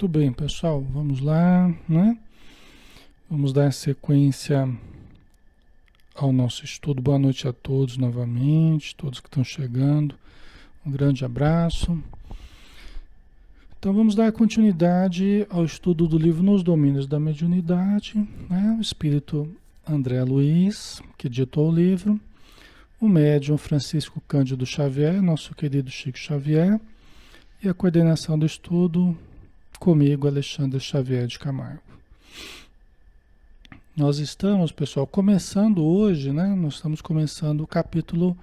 Muito bem, pessoal, vamos lá, né? Vamos dar sequência ao nosso estudo. Boa noite a todos novamente, todos que estão chegando. Um grande abraço. Então vamos dar continuidade ao estudo do livro Nos Domínios da Mediunidade, né? O espírito André Luiz, que ditou o livro, o médium Francisco Cândido Xavier, nosso querido Chico Xavier, e a coordenação do estudo comigo, Alexandre Xavier de Camargo. Nós estamos, pessoal, começando hoje, né? Nós estamos começando o capítulo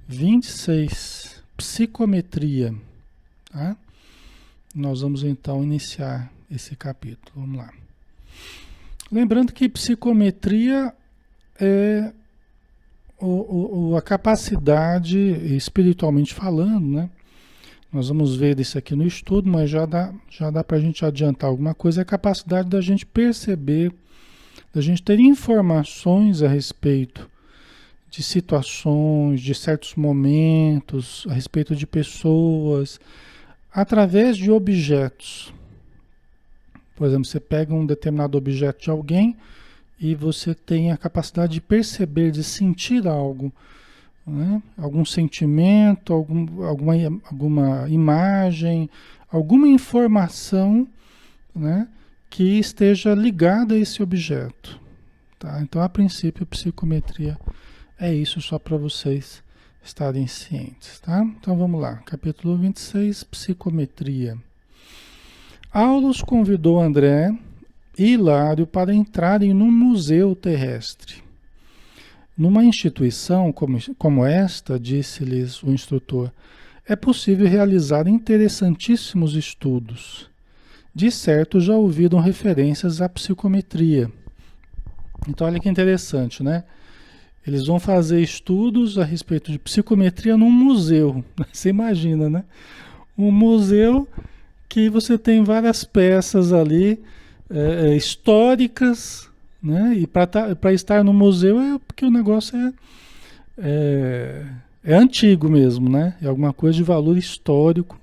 26, Psicometria, tá? Nós vamos então iniciar esse capítulo, vamos lá. Lembrando que psicometria é a capacidade, espiritualmente falando, né? Nós vamos ver isso aqui no estudo, mas já dá para a gente adiantar alguma coisa, é a capacidade da gente perceber, da gente ter informações a respeito de situações, de certos momentos, a respeito de pessoas, através de objetos. Por exemplo, você pega um determinado objeto de alguém e você tem a capacidade de perceber, de sentir algo, né? Algum sentimento, alguma imagem, alguma informação, né? Que esteja ligada a esse objeto. Tá? Então, a princípio, psicometria é isso, só para vocês estarem cientes. Tá? Então, vamos lá. Capítulo 26, Psicometria. Aulos convidou André e Hilário para entrarem num museu terrestre. Numa instituição como esta, disse-lhes o instrutor, é possível realizar interessantíssimos estudos. De certo, já ouviram referências à psicometria. Então, olha que interessante, né? Eles vão fazer estudos a respeito de psicometria num museu. Você imagina, né? Um museu que você tem várias peças ali, históricas, né? E para estar no museu é porque o negócio é antigo mesmo, né? É alguma coisa de valor histórico,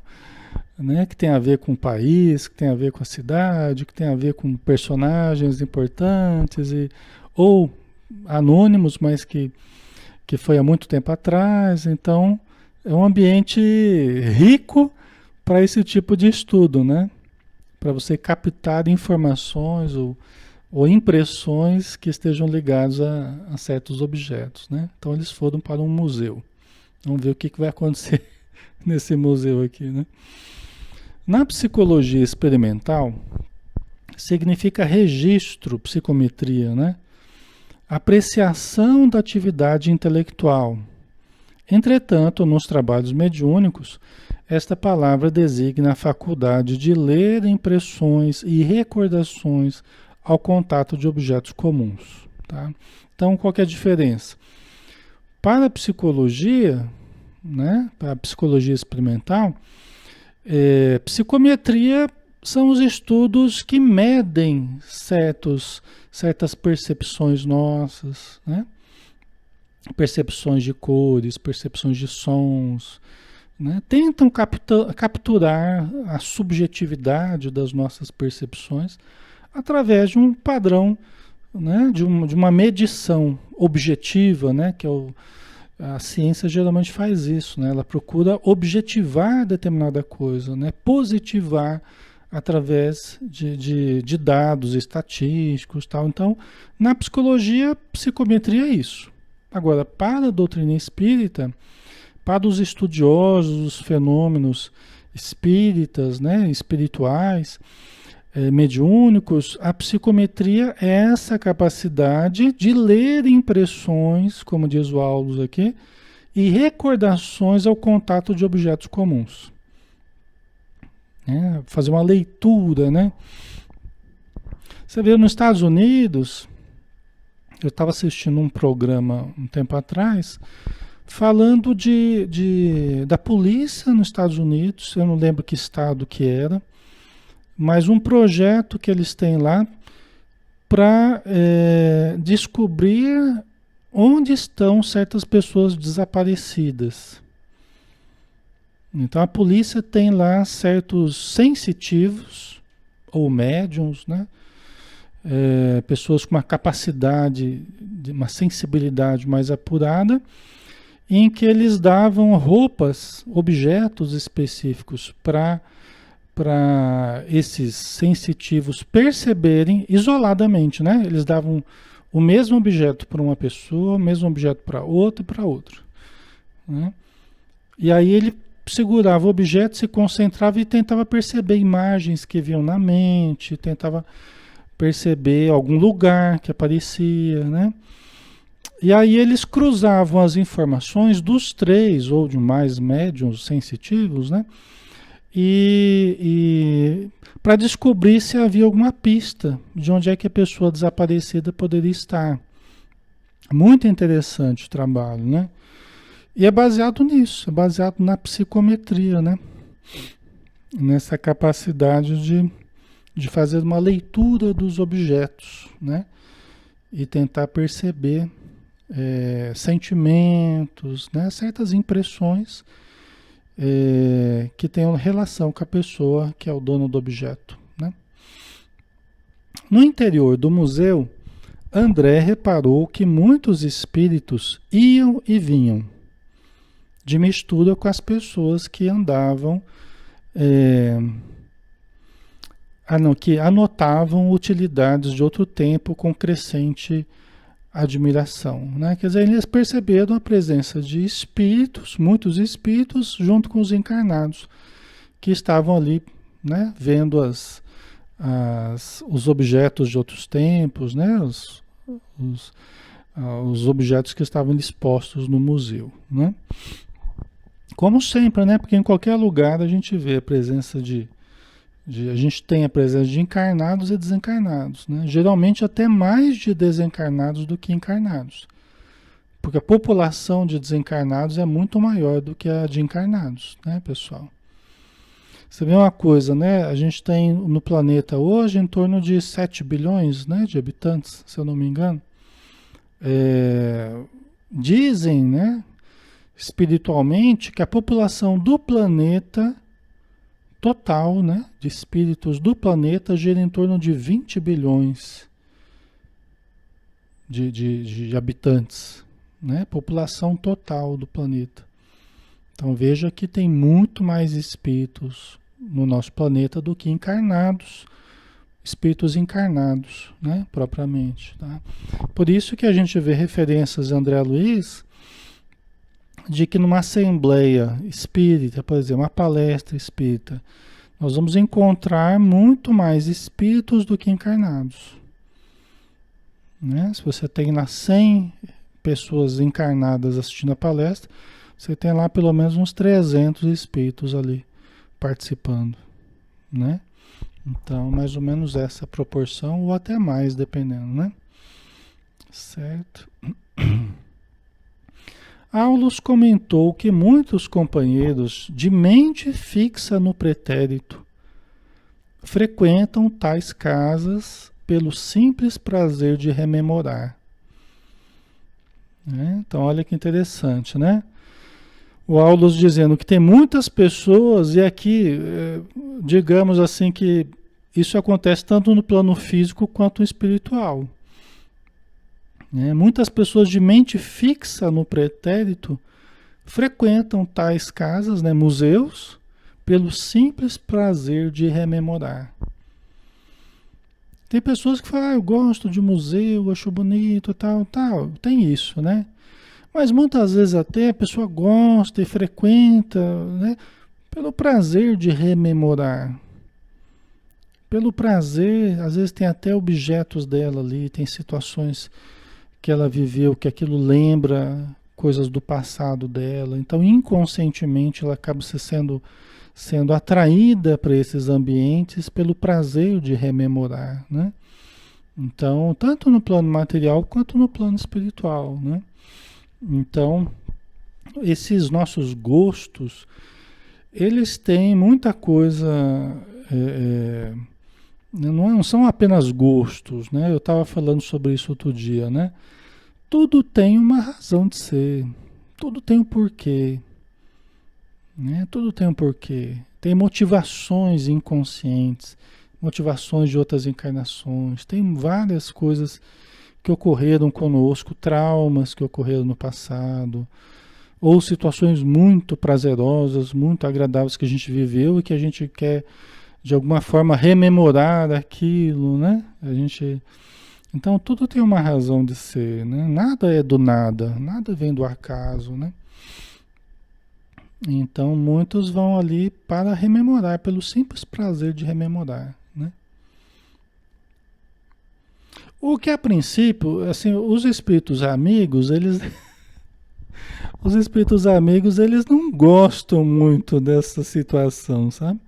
né? Que tem a ver com o país, que tem a ver com a cidade, que tem a ver com personagens importantes, ou anônimos, mas que foi há muito tempo atrás. Então, é um ambiente rico para esse tipo de estudo, né? Para você captar informações ou impressões que estejam ligadas a certos objetos, né? Então eles foram para um museu. Vamos ver o que vai acontecer nesse museu aqui, né? Na psicologia experimental, significa registro, psicometria, né? Apreciação da atividade intelectual. Entretanto, nos trabalhos mediúnicos, esta palavra designa a faculdade de ler impressões e recordações ao contato de objetos comuns. Tá? Então, qual que é a diferença? Para a psicologia, né, para a psicologia experimental, psicometria são os estudos que medem certas percepções nossas, né? Percepções de cores, percepções de sons, né? Tentam capturar a subjetividade das nossas percepções através de um padrão, né? de uma medição objetiva, né? Que a ciência geralmente faz isso, né? Ela procura objetivar determinada coisa, né? Positivar através de dados estatísticos, tal. Então, na psicologia, psicometria é isso. Agora, para a doutrina espírita, para os estudiosos dos fenômenos espíritas, né, espirituais, mediúnicos, a psicometria é essa capacidade de ler impressões, como diz o Aulus aqui, e recordações ao contato de objetos comuns. Fazer uma leitura, né? Você vê, nos Estados Unidos, eu estava assistindo um programa um tempo atrás, falando da polícia nos Estados Unidos, eu não lembro que estado que era, mas um projeto que eles têm lá para descobrir onde estão certas pessoas desaparecidas. Então a polícia tem lá certos sensitivos, ou médiums, né? Pessoas com uma capacidade, uma sensibilidade mais apurada, em que eles davam roupas, objetos específicos para esses sensitivos perceberem isoladamente, né? Eles davam o mesmo objeto para uma pessoa, o mesmo objeto para outra e para outra, né? E aí ele segurava o objeto, se concentrava e tentava perceber imagens que vinham na mente, tentava perceber algum lugar que aparecia, né? E aí eles cruzavam as informações dos três ou de mais médiuns sensitivos, né? E para descobrir se havia alguma pista de onde é que a pessoa desaparecida poderia estar. Muito interessante o trabalho, né? E é baseado nisso, é baseado na psicometria, né? Nessa capacidade de fazer uma leitura dos objetos, né? E tentar perceber sentimentos, né? Certas impressões que tenham relação com a pessoa que é o dono do objeto, né? No interior do museu, André reparou que muitos espíritos iam e vinham, de mistura com as pessoas que andavam, que anotavam utilidades de outro tempo com crescente admiração, né? Quer dizer, eles perceberam a presença de espíritos, muitos espíritos, junto com os encarnados, que estavam ali, né? Vendo os objetos de outros tempos, né? Os objetos que estavam dispostos no museu, né? Como sempre, né? Porque em qualquer lugar a gente vê a presença a gente tem a presença de encarnados e desencarnados, né? Geralmente até mais de desencarnados do que encarnados. Porque a população de desencarnados é muito maior do que a de encarnados, né, pessoal? Você vê uma coisa, né? A gente tem no planeta hoje em torno de 7 bilhões, né, de habitantes, se eu não me engano. Dizem, né, espiritualmente, que a população do planeta total, né, de espíritos do planeta gira em torno de 20 bilhões de habitantes, né? População total do planeta. Então veja que tem muito mais espíritos no nosso planeta do que encarnados, espíritos encarnados, né, propriamente, tá? Por isso que a gente vê referências de André Luiz de que numa assembleia espírita, por exemplo, uma palestra espírita, nós vamos encontrar muito mais espíritos do que encarnados, né? Se você tem lá 100 pessoas encarnadas assistindo a palestra, você tem lá pelo menos uns 300 espíritos ali participando, né? Então, mais ou menos essa proporção, ou até mais, dependendo, né? Certo? Aulus comentou que muitos companheiros de mente fixa no pretérito frequentam tais casas pelo simples prazer de rememorar, né? Então, olha que interessante, né? O Aulus dizendo que tem muitas pessoas, e aqui, digamos assim, que isso acontece tanto no plano físico quanto no espiritual. Muitas pessoas de mente fixa no pretérito frequentam tais casas, né, museus, pelo simples prazer de rememorar. Tem pessoas que falam, eu gosto de museu, acho bonito, tal, tal. Tem isso, né? Mas muitas vezes até a pessoa gosta e frequenta, né, pelo prazer de rememorar. Pelo prazer, às vezes tem até objetos dela ali, tem situações que ela viveu, que aquilo lembra coisas do passado dela. Então, inconscientemente, ela acaba sendo atraída para esses ambientes pelo prazer de rememorar, né? Então, tanto no plano material quanto no plano espiritual, né? Então, esses nossos gostos, eles têm muita coisa... não são apenas gostos, né? Eu estava falando sobre isso outro dia, né? Tudo tem uma razão de ser, tudo tem um porquê, né? Tudo tem um porquê. Tem motivações inconscientes, motivações de outras encarnações, tem várias coisas que ocorreram conosco, traumas que ocorreram no passado, ou situações muito prazerosas, muito agradáveis que a gente viveu e que a gente quer de alguma forma rememorar aquilo, né? Então tudo tem uma razão de ser, né? Nada é do nada, nada vem do acaso, né? Então muitos vão ali para rememorar, pelo simples prazer de rememorar, né? O que a princípio, assim, os espíritos amigos, eles não gostam muito dessa situação, sabe?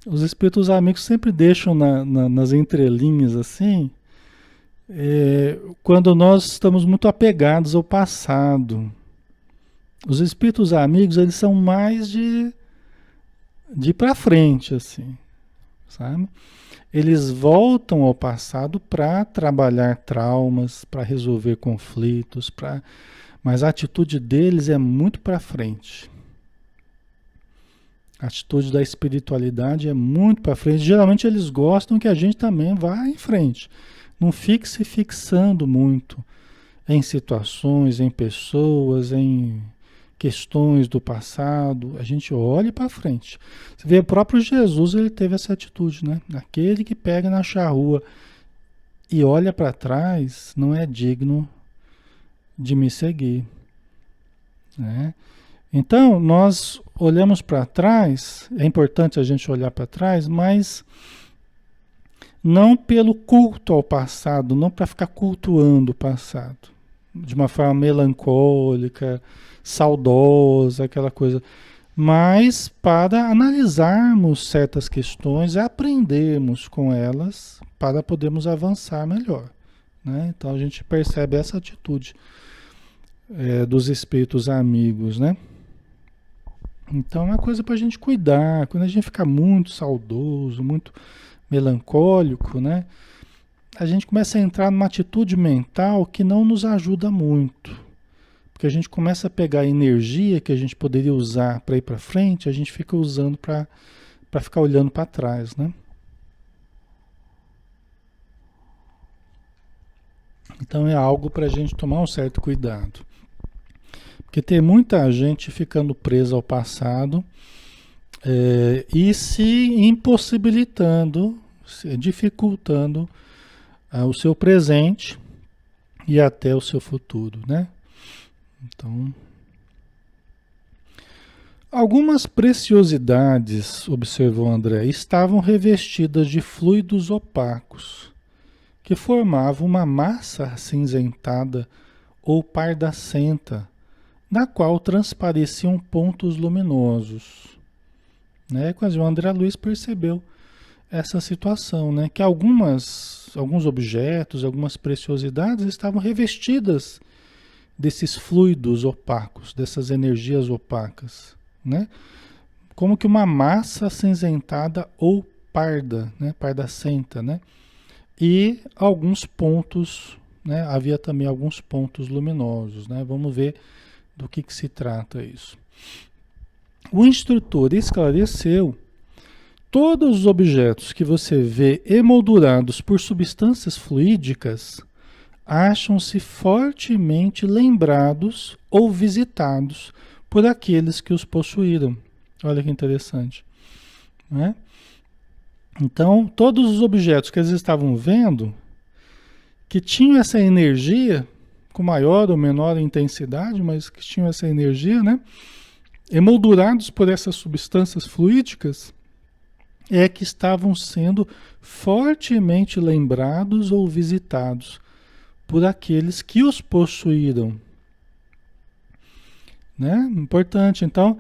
Os espíritos amigos sempre deixam nas entrelinhas assim, quando nós estamos muito apegados ao passado. Os espíritos amigos, eles são mais de ir para frente, assim, sabe? Eles voltam ao passado para trabalhar traumas, para resolver conflitos, mas a atitude deles é muito para frente. A atitude da espiritualidade é muito para frente. Geralmente eles gostam que a gente também vá em frente. Não fique se fixando muito em situações, em pessoas, em questões do passado. A gente olha para frente. Você vê, o próprio Jesus, ele teve essa atitude, né? Aquele que pega na charrua e olha para trás não é digno de me seguir, né? Então, nós olhamos para trás, é importante a gente olhar para trás, mas não pelo culto ao passado, não para ficar cultuando o passado, de uma forma melancólica, saudosa, aquela coisa, mas para analisarmos certas questões e aprendermos com elas para podermos avançar melhor, né? Então a gente percebe essa atitude dos espíritos amigos, né? Então é uma coisa para a gente cuidar. Quando a gente fica muito saudoso, muito melancólico, né? A gente começa a entrar numa atitude mental que não nos ajuda muito. Porque a gente começa a pegar a energia que a gente poderia usar para ir para frente, a gente fica usando para ficar olhando para trás, né? Então é algo para a gente tomar um certo cuidado. Porque tem muita gente ficando presa ao passado e se impossibilitando, dificultando o seu presente e até o seu futuro, né? Então, algumas preciosidades, observou André, estavam revestidas de fluidos opacos, que formavam uma massa acinzentada ou pardacenta, na qual transpareciam pontos luminosos. Né? Quase o André Luiz percebeu essa situação, né? Que alguns objetos, algumas preciosidades estavam revestidas desses fluidos opacos, dessas energias opacas, né? Como que uma massa acinzentada ou parda, né? Pardacenta, né? E alguns pontos, né? Havia também alguns pontos luminosos, né? Vamos ver do que se trata isso. O instrutor esclareceu: todos os objetos que você vê emoldurados por substâncias fluídicas acham-se fortemente lembrados ou visitados por aqueles que os possuíram. Olha que interessante, né? Então, todos os objetos que eles estavam vendo, que tinham essa energia, com maior ou menor intensidade, mas que tinham essa energia, né? Emoldurados por essas substâncias fluídicas, é que estavam sendo fortemente lembrados ou visitados por aqueles que os possuíram. Né? Importante, então,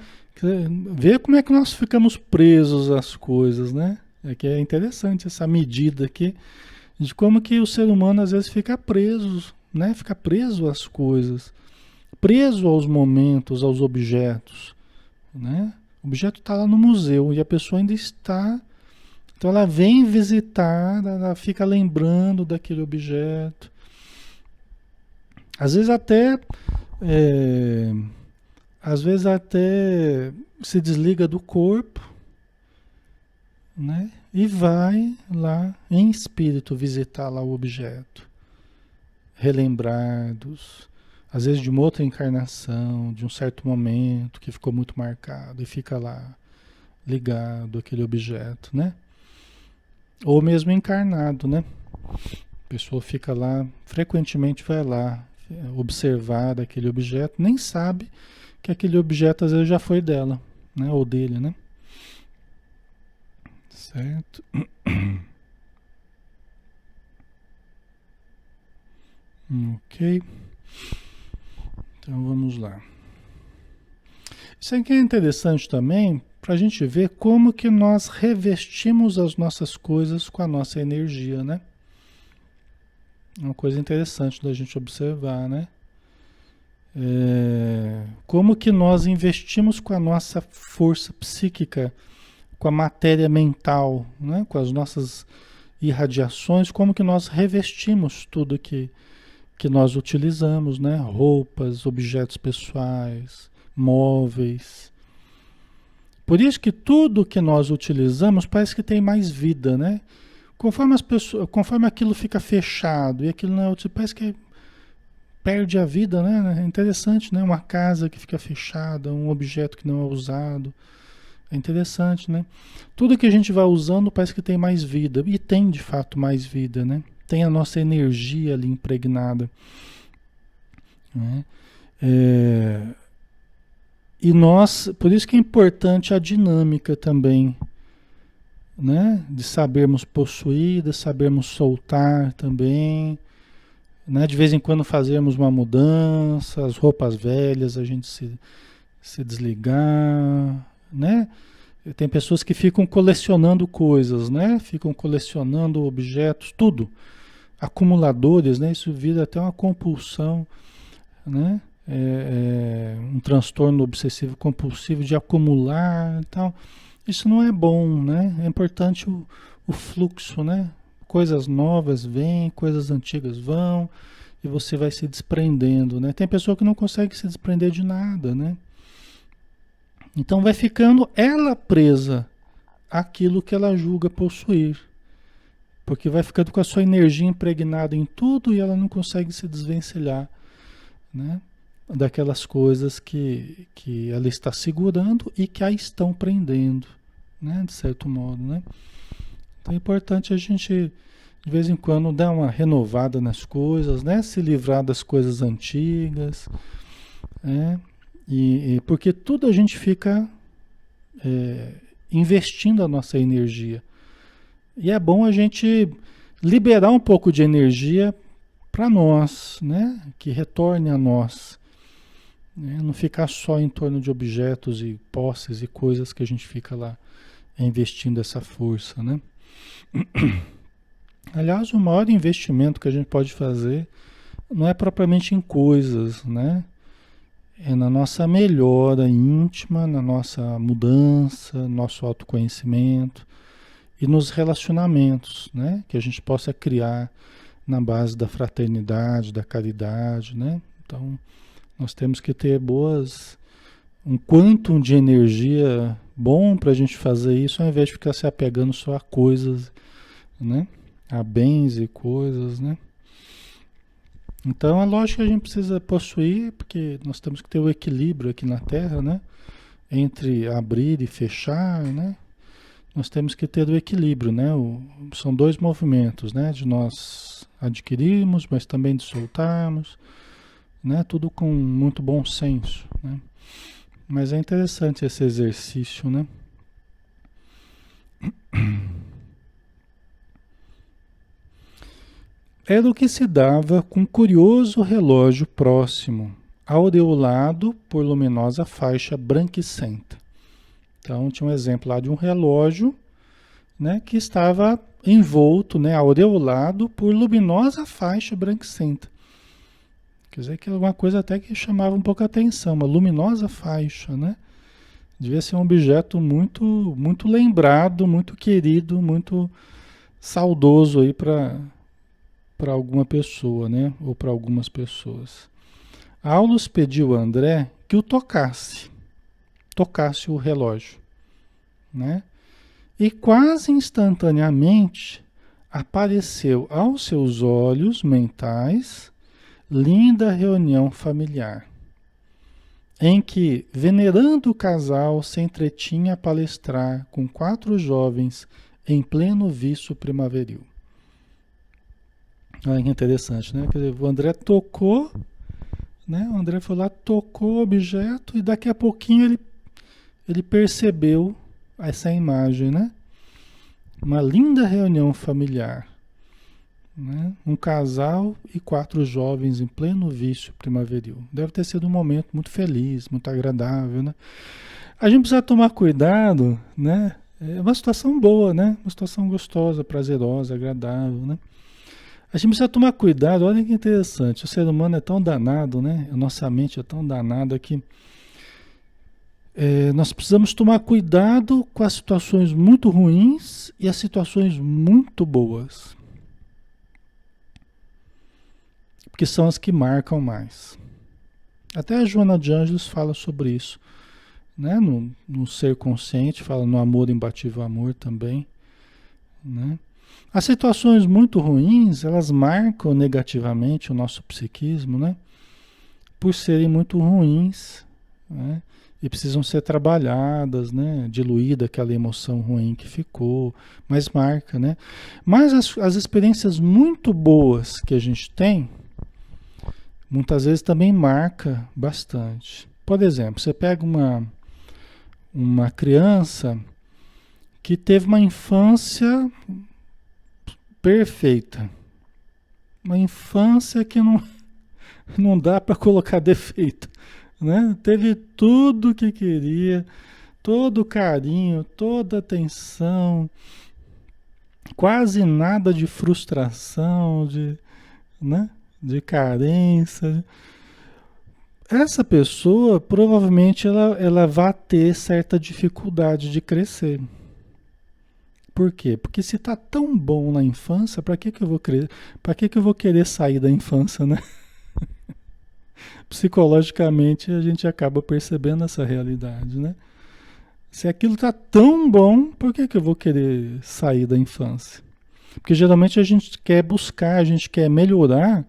ver como é que nós ficamos presos às coisas, né? É que é interessante essa medida aqui, de como que o ser humano às vezes fica preso, né? Fica preso às coisas, preso aos momentos, aos objetos, né? O objeto está lá no museu e a pessoa ainda está. Então ela vem visitar, ela fica lembrando daquele objeto. Às vezes até se desliga do corpo, né? E vai lá em espírito visitar lá o objeto, relembrar às vezes de uma outra encarnação, de um certo momento que ficou muito marcado e fica lá ligado àquele objeto, né? Ou mesmo encarnado, né? A pessoa fica lá, frequentemente vai lá observar aquele objeto, nem sabe que aquele objeto às vezes já foi dela, né? Ou dele, né? Certo? Ok. Então vamos lá. Isso aqui é interessante também para a gente ver como que nós revestimos as nossas coisas com a nossa energia, né? É uma coisa interessante da gente observar, né? Como que nós investimos com a nossa força psíquica, com a matéria mental, né? Com as nossas irradiações, como que nós revestimos tudo que nós utilizamos, né? Roupas, objetos pessoais, móveis. Por isso que tudo que nós utilizamos parece que tem mais vida, né? Conforme as pessoas, conforme aquilo fica fechado e aquilo não é útil, parece que perde a vida, né? É interessante, né? Uma casa que fica fechada, um objeto que não é usado. É interessante, né? Tudo que a gente vai usando parece que tem mais vida. E tem, de fato, mais vida, né? Tem a nossa energia ali impregnada, né? E nós, por isso que é importante a dinâmica também, né? De sabermos possuir, de sabermos soltar também, né? De vez em quando fazermos uma mudança, as roupas velhas, a gente se desligar, né? Tem pessoas que ficam colecionando coisas, né? Ficam colecionando objetos, tudo. Acumuladores, né? Isso vira até uma compulsão, né? Um transtorno obsessivo compulsivo de acumular e tal. Isso não é bom, né? É importante o fluxo, né? Coisas novas vêm, coisas antigas vão, e você vai se desprendendo, né? Tem pessoa que não consegue se desprender de nada, né? Então vai ficando ela presa àquilo que ela julga possuir. Porque vai ficando com a sua energia impregnada em tudo e ela não consegue se desvencilhar, né? Daquelas coisas que ela está segurando e que a estão prendendo, né? De certo modo, né? Então é importante a gente, de vez em quando, dar uma renovada nas coisas, né? Se livrar das coisas antigas, né? E porque tudo a gente fica investindo a nossa energia. E é bom a gente liberar um pouco de energia para nós, né? Que retorne a nós. Né? Não ficar só em torno de objetos e posses e coisas que a gente fica lá investindo essa força, né? Aliás, o maior investimento que a gente pode fazer não é propriamente em coisas, né? É na nossa melhora íntima, na nossa mudança, nosso autoconhecimento e nos relacionamentos, né? Que a gente possa criar na base da fraternidade, da caridade, né? Então, nós temos que ter um quantum de energia bom para a gente fazer isso, ao invés de ficar se apegando só a coisas, né? A bens e coisas, né? Então, é lógico que a gente precisa possuir, porque nós temos que ter o equilíbrio aqui na Terra, né? Entre abrir e fechar, né? Nós temos que ter o equilíbrio, né? São dois movimentos, né? De nós adquirirmos, mas também de soltarmos, né? Tudo com muito bom senso, né? Mas é interessante esse exercício, né? Era o que se dava com um curioso relógio próximo, aureolado por luminosa faixa branquicenta. Então, tinha um exemplo lá de um relógio, né, que estava envolto, né, aureolado por luminosa faixa branquicenta. Quer dizer que é uma coisa até que chamava um pouco a atenção, uma luminosa faixa, né? Devia ser um objeto muito, muito lembrado, muito querido, muito saudoso aí para alguma pessoa, né? Ou para algumas pessoas. Aulus pediu a André que o tocasse o relógio, né? E quase instantaneamente apareceu aos seus olhos mentais linda reunião familiar, em que, venerando o casal, se entretinha a palestrar com 4 jovens em pleno viço primaveril. Olha que interessante, né? Quer dizer, o André tocou, né? O André foi lá, tocou o objeto e daqui a pouquinho ele percebeu essa imagem, né? Uma linda reunião familiar, né? Um casal e 4 jovens em pleno vício primaveril. Deve ter sido um momento muito feliz, muito agradável, né? A gente precisa tomar cuidado, né? É uma situação boa, né? Uma situação gostosa, prazerosa, agradável, né? A gente precisa tomar cuidado, olha que interessante. O ser humano é tão danado, né? A nossa mente é tão danada que nós precisamos tomar cuidado com as situações muito ruins e as situações muito boas, porque são as que marcam mais. Até a Joana de Ângeles fala sobre isso, né? No ser consciente, fala no amor, imbatível amor também, né? As situações muito ruins, elas marcam negativamente o nosso psiquismo, né? Por serem muito ruins, né? E precisam ser trabalhadas, né? Diluída aquela emoção ruim que ficou, mas marca, né? Mas as experiências muito boas que a gente tem, muitas vezes também marca bastante. Por exemplo, você pega uma criança que teve uma infância perfeita, uma infância que não dá para colocar defeito, né? Teve tudo que queria, todo o carinho, toda a atenção, quase nada de frustração, né? De carência. Essa pessoa provavelmente ela vai ter certa dificuldade de crescer. Por quê? Porque se tá tão bom na infância, para que eu vou querer, para que eu vou querer sair da infância, né? Psicologicamente a gente acaba percebendo essa realidade, né? Se aquilo tá tão bom, por que eu vou querer sair da infância? Porque geralmente a gente quer buscar, a gente quer melhorar,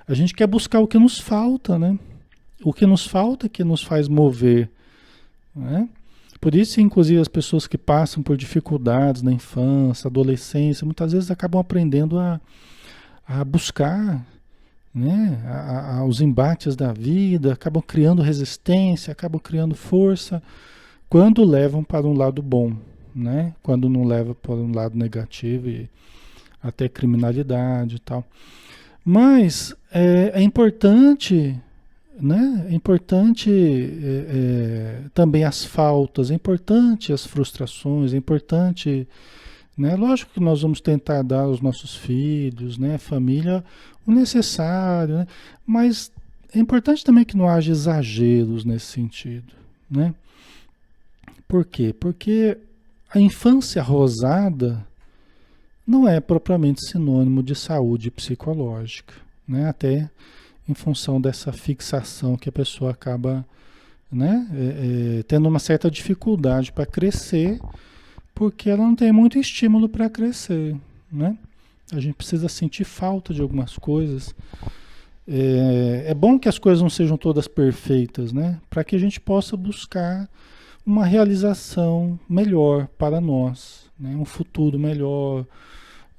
a gente quer buscar o que nos falta, né? O que nos falta é que nos faz mover, né? Por isso, inclusive, as pessoas que passam por dificuldades na infância, adolescência, muitas vezes acabam aprendendo a buscar, né, os embates da vida, acabam criando resistência, acabam criando força, quando levam para um lado bom, né? Quando não leva para um lado negativo e até criminalidade e tal. Mas é importante, né? É importante também as faltas, é importante as frustrações, é importante, né? Lógico que nós vamos tentar dar aos nossos filhos, né, família, o necessário, né? Mas é importante também que não haja exageros nesse sentido, né? Por quê? Porque a infância rosada não é propriamente sinônimo de saúde psicológica, né? Até em função dessa fixação que a pessoa acaba, né, tendo uma certa dificuldade para crescer, porque ela não tem muito estímulo para crescer, né? A gente precisa sentir falta de algumas coisas. É bom que as coisas não sejam todas perfeitas, né? Para que a gente possa buscar uma realização melhor para nós, né? Um futuro melhor,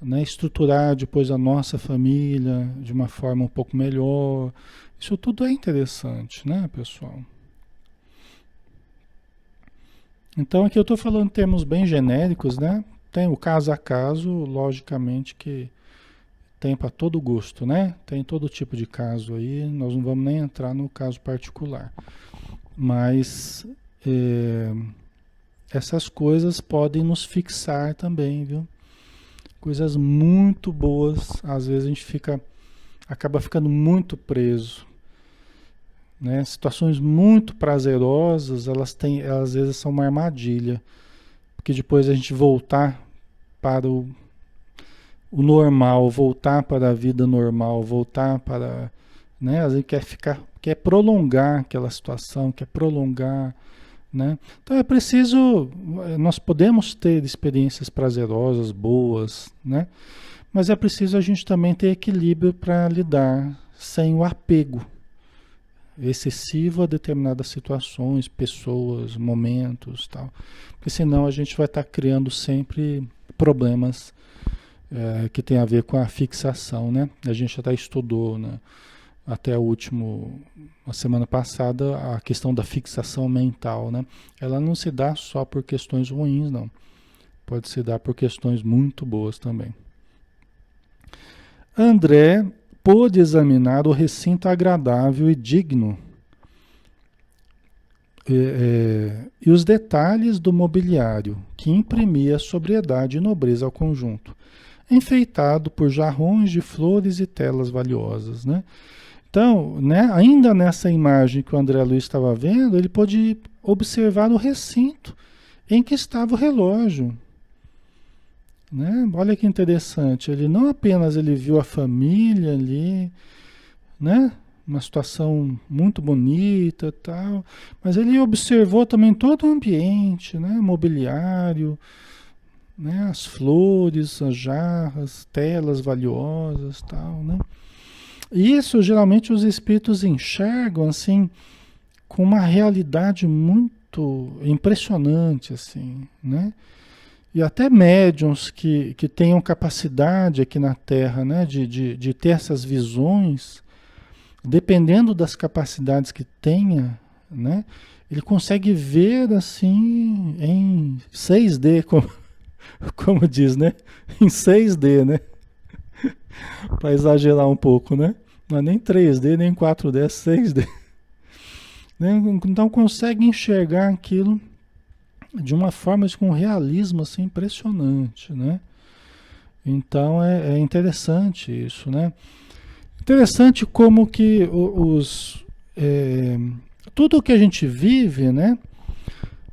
né? Estruturar depois a nossa família de uma forma um pouco melhor. Isso tudo é interessante, né, pessoal? Então aqui eu estou falando em termos bem genéricos, né? Tem o caso a caso, logicamente que tem para todo gosto, né? Tem todo tipo de caso aí, nós não vamos nem entrar no caso particular. Mas essas coisas podem nos fixar também, viu? Coisas muito boas, às vezes a gente acaba ficando muito preso, né? Situações muito prazerosas, elas às vezes são uma armadilha, porque depois a gente voltar para o normal, voltar para a vida normal, voltar para, né? Às vezes quer prolongar aquela situação, quer prolongar, né? Então é preciso, nós podemos ter experiências prazerosas, boas, né? Mas é preciso a gente também ter equilíbrio para lidar sem o apego excessivo a determinadas situações, pessoas, momentos, tal. Porque senão a gente vai estar criando sempre problemas que tem a ver com a fixação, né? A gente até estudou, né? Até a semana passada, a questão da fixação mental, né? Ela não se dá só por questões ruins, não. Pode se dar por questões muito boas também. André pôde examinar o recinto agradável e digno e os detalhes do mobiliário, que imprimia sobriedade e nobreza ao conjunto, enfeitado por jarrões de flores e telas valiosas, né? Então, né, ainda nessa imagem que o André Luiz estava vendo, ele pôde observar o recinto em que estava o relógio, né? Olha que interessante, ele não apenas ele viu a família ali, né? Uma situação muito bonita e tal, mas ele observou também todo o ambiente, né? Mobiliário, né? As flores, as jarras, telas valiosas, tal, né? E isso geralmente os espíritos enxergam assim com uma realidade muito impressionante, assim, né? E até médiums que tenham capacidade aqui na Terra, né? De ter essas visões, dependendo das capacidades que tenha, né? Ele consegue ver assim em 6D, como diz, né? Em 6D, né? Para exagerar um pouco, né? Não é nem 3D, nem 4D, é 6D. Né? Então consegue enxergar aquilo de uma forma com um realismo assim, impressionante, né? Então é interessante isso, né? Interessante como que tudo o que a gente vive, né?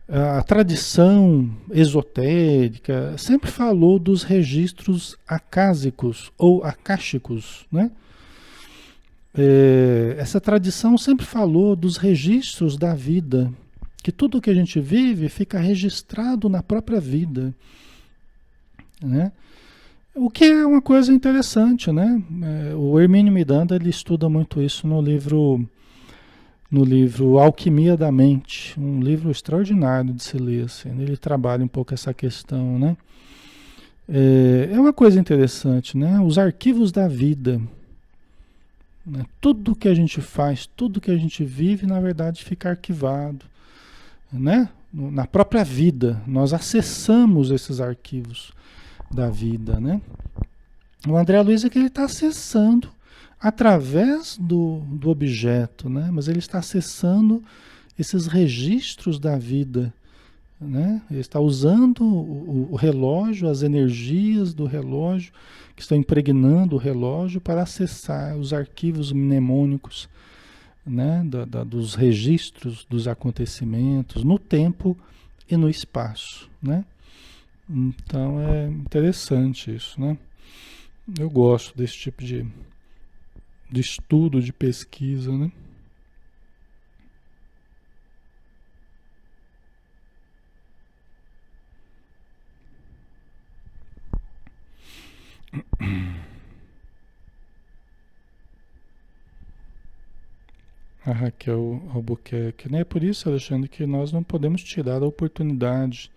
A tradição esotérica sempre falou dos registros acásicos ou acásticos, né? Essa tradição sempre falou dos registros da vida, que tudo que a gente vive fica registrado na própria vida, né? O que é uma coisa interessante, né? O Hermínio Miranda ele estuda muito isso no livro Alquimia da Mente, um livro extraordinário de se ler, assim. Ele trabalha um pouco essa questão, né? É uma coisa interessante, né? Os arquivos da vida, né? Tudo que a gente faz, tudo que a gente vive, na verdade, fica arquivado, né? Na própria vida, nós acessamos esses arquivos da vida, né? O André Luiz é que ele está acessando através do objeto, né? Mas ele está acessando esses registros da vida, né? Ele está usando o relógio, as energias do relógio que estão impregnando o relógio para acessar os arquivos mnemônicos, né? Dos registros dos acontecimentos no tempo e no espaço, né? Então é interessante isso, né? Eu gosto desse tipo de estudo, de pesquisa, né? A Raquel Albuquerque, né? É por isso, Alexandre, que nós não podemos tirar a oportunidade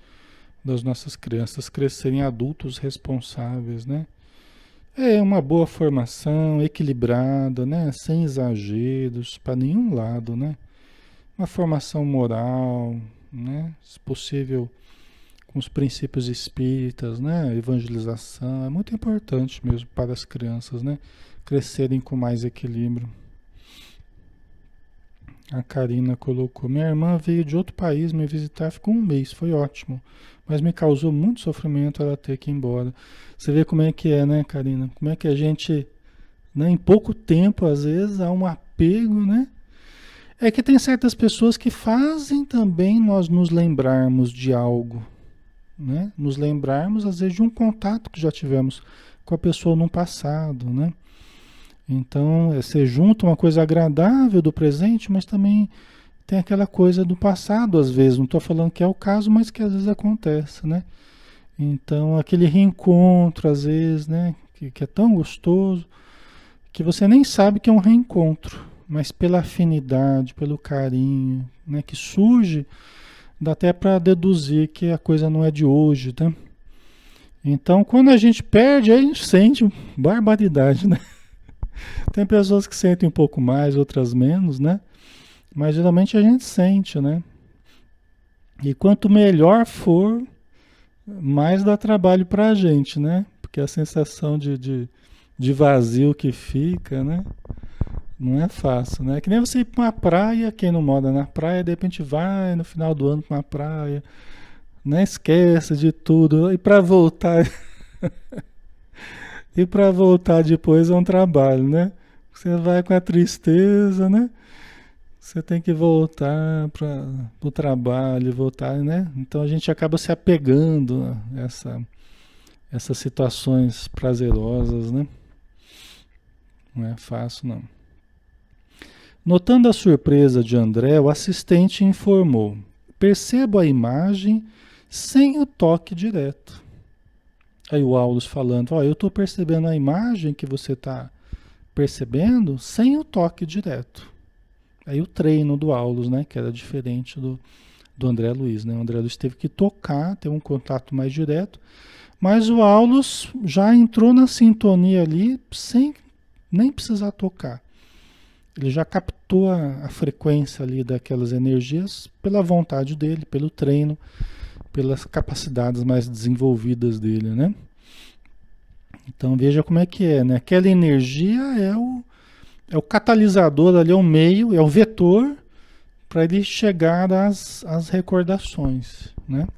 das nossas crianças crescerem adultos responsáveis, né? É uma boa formação, equilibrada, né? Sem exageros para nenhum lado, né? Uma formação moral, né? Se possível, com os princípios espíritas, né? Evangelização é muito importante mesmo para as crianças, né? Crescerem com mais equilíbrio. A Karina colocou: minha irmã veio de outro país me visitar, ficou um mês, foi ótimo, mas me causou muito sofrimento ela ter que ir embora. Você vê como é que é, né, Karina? Como é que a gente, né, em pouco tempo, às vezes, há um apego, né? É que tem certas pessoas que fazem também nós nos lembrarmos de algo, né? Nos lembrarmos, às vezes, de um contato que já tivemos com a pessoa no passado, né? Então, você junta uma coisa agradável do presente, mas também tem aquela coisa do passado, às vezes. Não estou falando que é o caso, mas que às vezes acontece, né? Então, aquele reencontro, às vezes, né? Que é tão gostoso, que você nem sabe que é um reencontro, mas pela afinidade, pelo carinho, né? Que surge, dá até para deduzir que a coisa não é de hoje, né? Então, quando a gente perde, aí a gente sente barbaridade, né? Tem pessoas que sentem um pouco mais, outras menos, né? Mas geralmente a gente sente, né? E quanto melhor for, mais dá trabalho pra gente, né? Porque a sensação de vazio que fica, né? Não é fácil, né? Que nem você ir pra uma praia, quem não mora na praia, de repente vai no final do ano pra uma praia, né? Esquece de tudo. E pra voltar, e para voltar depois é um trabalho, né? Você vai com a tristeza, né? Você tem que voltar para o trabalho, voltar, né? Então a gente acaba se apegando a essas situações prazerosas, né? Não é fácil, não. Notando a surpresa de André, o assistente informou: percebo a imagem sem o toque direto. Aí o Aulus falando: ó, eu estou percebendo a imagem que você está percebendo sem o toque direto. Aí o treino do Aulus, né, que era diferente do André Luiz, né? O André Luiz teve que tocar, ter um contato mais direto, mas o Aulus já entrou na sintonia ali sem nem precisar tocar. Ele já captou a frequência ali daquelas energias pela vontade dele, pelo treino, pelas capacidades mais desenvolvidas dele, né? Então veja como é que é, né? Aquela energia é o catalisador ali, é o meio, é o vetor para ele chegar às recordações, né?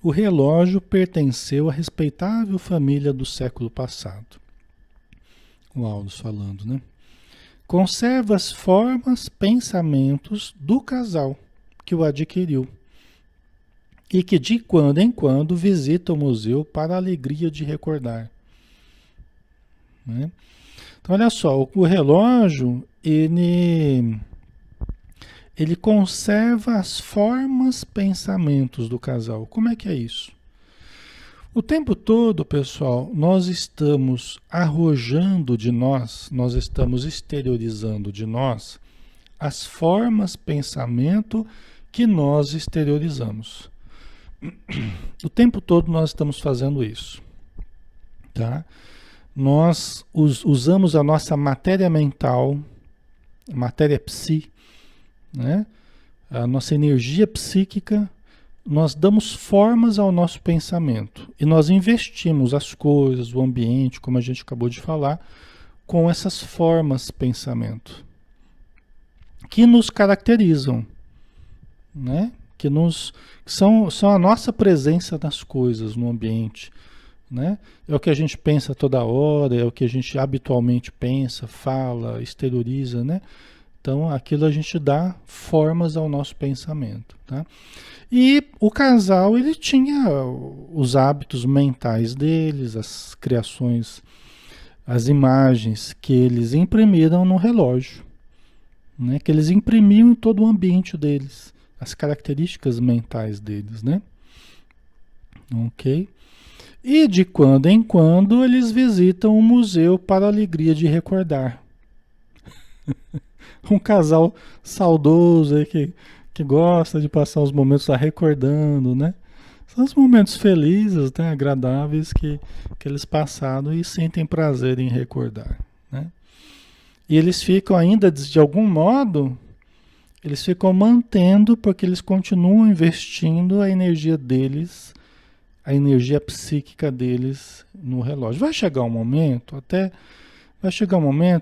O relógio pertenceu à respeitável família do século passado. O Aldous falando, né? Conserva as formas, pensamentos do casal que o adquiriu e que de quando em quando visita o museu para a alegria de recordar, né? Então, olha só, o relógio, ele conserva as formas, pensamentos do casal. Como é que é isso? O tempo todo, pessoal, nós estamos arrojando de nós estamos exteriorizando de nós as formas, pensamento que nós exteriorizamos. O tempo todo nós estamos fazendo isso, tá? Nós usamos a nossa matéria mental, matéria psi, né? A nossa energia psíquica, nós damos formas ao nosso pensamento e nós investimos as coisas, o ambiente, como a gente acabou de falar, com essas formas pensamento que nos caracterizam, né? Que são a nossa presença nas coisas, no ambiente, né? É o que a gente pensa toda hora, é o que a gente habitualmente pensa, fala, exterioriza, né? Então, aquilo a gente dá formas ao nosso pensamento, tá? E o casal, ele tinha os hábitos mentais deles, as criações, as imagens que eles imprimiram no relógio, né? Que eles imprimiam em todo o ambiente deles, as características mentais deles, né? Ok? E de quando em quando eles visitam o museu para a alegria de recordar. Um casal saudoso aí que gosta de passar os momentos lá recordando, né? São os momentos felizes, né, agradáveis que eles passaram e sentem prazer em recordar, né? E eles ficam ainda, de algum modo, eles ficam mantendo porque eles continuam investindo a energia deles, a energia psíquica deles no relógio. Vai chegar um momento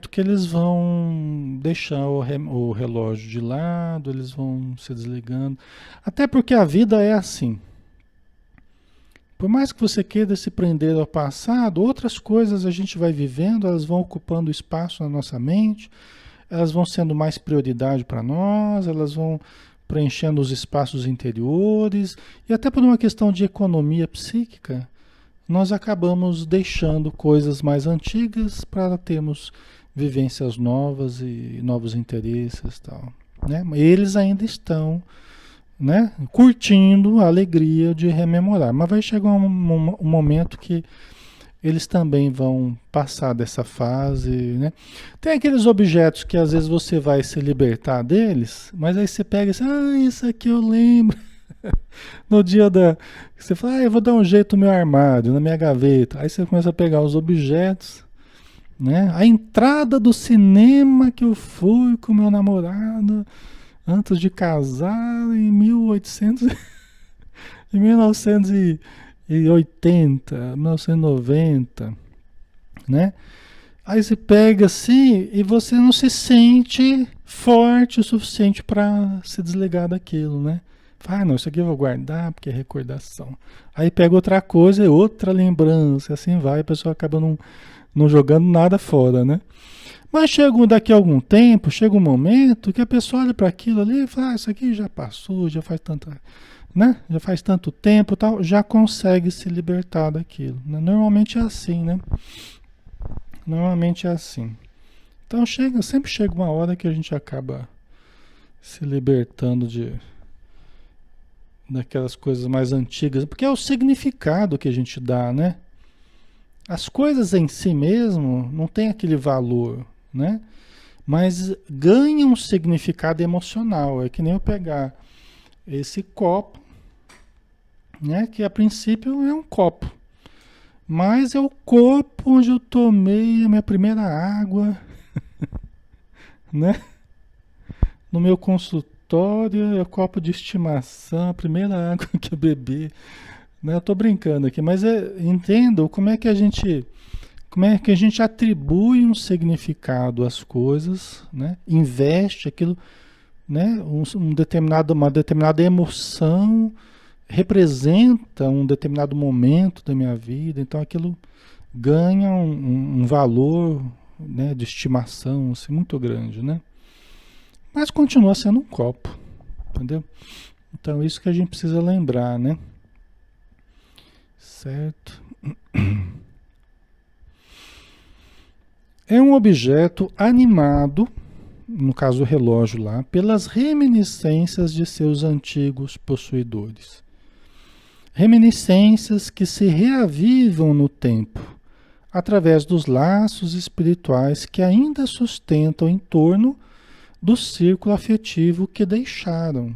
que eles vão deixar o relógio de lado, eles vão se desligando. Até porque a vida é assim. Por mais que você queira se prender ao passado, outras coisas a gente vai vivendo, elas vão ocupando espaço na nossa mente, elas vão sendo mais prioridade para nós, elas vão preenchendo os espaços interiores, e até por uma questão de economia psíquica, nós acabamos deixando coisas mais antigas para termos vivências novas e novos interesses e tal, né? Eles ainda estão, né, curtindo a alegria de rememorar, mas vai chegar um momento que eles também vão passar dessa fase, né? Tem aqueles objetos que às vezes você vai se libertar deles, mas aí você pega e diz, isso aqui eu lembro. No dia da... Você fala, eu vou dar um jeito no meu armário, na minha gaveta. Aí você começa a pegar os objetos, né? A entrada do cinema que eu fui com meu namorado antes de casar em 1800, em 1980, 1990, né? Aí você pega assim e você não se sente forte o suficiente para se desligar daquilo, né? Fala, não, isso aqui eu vou guardar porque é recordação. Aí pega outra coisa, é outra lembrança, assim vai, a pessoa acaba não jogando nada fora, né? Mas daqui a algum tempo, chega um momento que a pessoa olha para aquilo ali e fala, isso aqui já passou, já faz tanta, né? Já faz tanto tempo, tal, já consegue se libertar daquilo, né? Normalmente é assim, né? Normalmente é assim. Então sempre chega uma hora que a gente acaba se libertando daquelas coisas mais antigas, porque é o significado que a gente dá, né? As coisas em si mesmo não tem aquele valor, né? Mas ganham um significado emocional. É que nem eu pegar esse copo, né? Que a princípio é um copo, mas é o copo onde eu tomei a minha primeira água, né? No meu consultório, é o copo de estimação, a primeira água que eu bebi, né? Eu tô brincando aqui, mas entendo como é que a gente atribui um significado às coisas, né? Investe aquilo, né? Uma determinada emoção representa um determinado momento da minha vida, então aquilo ganha um valor, né, de estimação assim, muito grande, né? Mas continua sendo um copo, entendeu? Então isso que a gente precisa lembrar, né? Certo? É um objeto animado, no caso o relógio lá, pelas reminiscências de seus antigos possuidores. Reminiscências que se reavivam no tempo, através dos laços espirituais que ainda sustentam em torno do círculo afetivo que deixaram.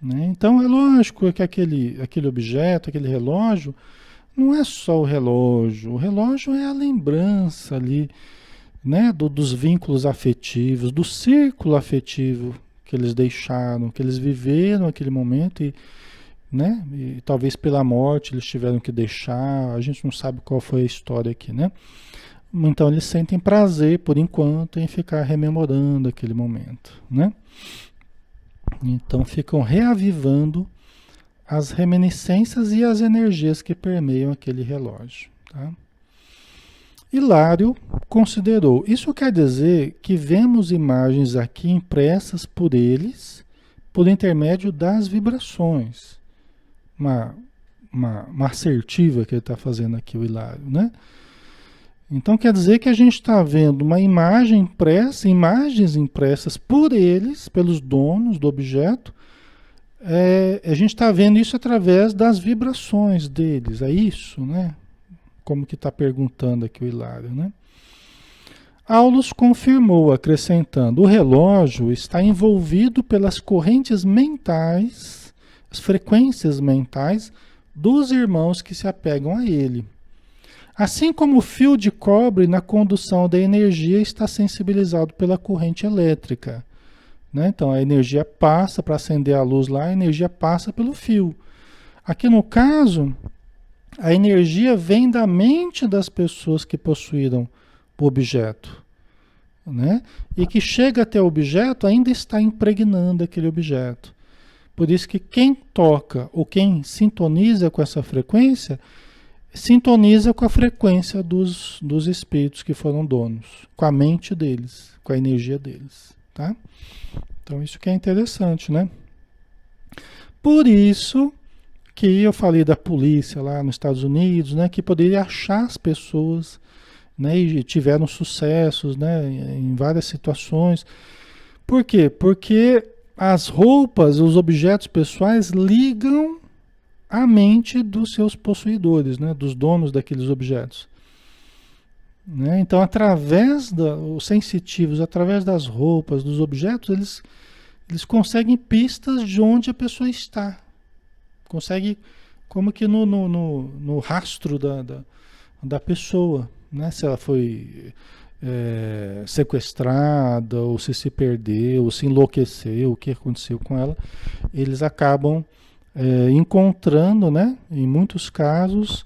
Né? Então é lógico que aquele objeto, aquele relógio, não é só o relógio é a lembrança ali, né, dos vínculos afetivos, do círculo afetivo que eles deixaram, que eles viveram aquele momento e, né, e talvez pela morte eles tiveram que deixar, a gente não sabe qual foi a história aqui, né? Então eles sentem prazer por enquanto em ficar rememorando aquele momento, né? Então ficam reavivando as reminiscências e as energias que permeiam aquele relógio, tá? Hilário considerou, isso quer dizer que vemos imagens aqui impressas por eles por intermédio das vibrações. Uma assertiva que ele está fazendo aqui, o Hilário, né? Então quer dizer que a gente está vendo uma imagem impressa, imagens impressas por eles, pelos donos do objeto. A gente está vendo isso através das vibrações deles, é isso, né? Como que está perguntando aqui o Hilário, né? Aulus confirmou, acrescentando, o relógio está envolvido pelas correntes mentais, as frequências mentais dos irmãos que se apegam a ele. Assim como o fio de cobre na condução da energia está sensibilizado pela corrente elétrica, né? Então a energia passa para acender a luz lá, a energia passa pelo fio. Aqui no caso, a energia vem da mente das pessoas que possuíram o objeto, né? E que chega até o objeto ainda está impregnando aquele objeto. Por isso que quem toca ou quem sintoniza com essa frequência sintoniza com a frequência dos espíritos que foram donos, com a mente deles, com a energia deles, tá? Então isso que é interessante, né? Por isso Que eu falei da polícia lá nos Estados Unidos, né, que poderia achar as pessoas, né, e tiveram sucessos, né, em várias situações. Por quê? Porque as roupas, os objetos pessoais ligam a mente dos seus possuidores, né, dos donos daqueles objetos. Né? Então, os sensitivos, através das roupas, dos objetos, eles conseguem pistas de onde a pessoa está. Consegue, como que no rastro da pessoa, né? Se ela foi sequestrada, ou se perdeu, ou se enlouqueceu, o que aconteceu com ela, eles acabam encontrando, né? Em muitos casos,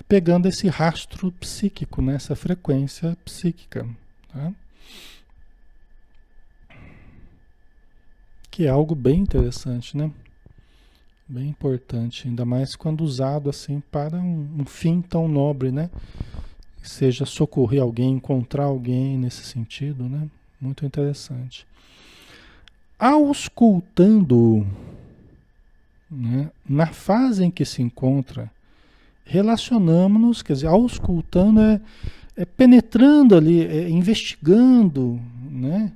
pegando esse rastro psíquico, né? Essa frequência psíquica, tá? Que é algo bem interessante, né? Bem importante, ainda mais quando usado assim para um fim tão nobre, né? Seja socorrer alguém, encontrar alguém nesse sentido, né? Muito interessante. Auscultando, né? Na fase em que se encontra, relacionamos-nos, quer dizer, auscultando é penetrando ali, investigando, né?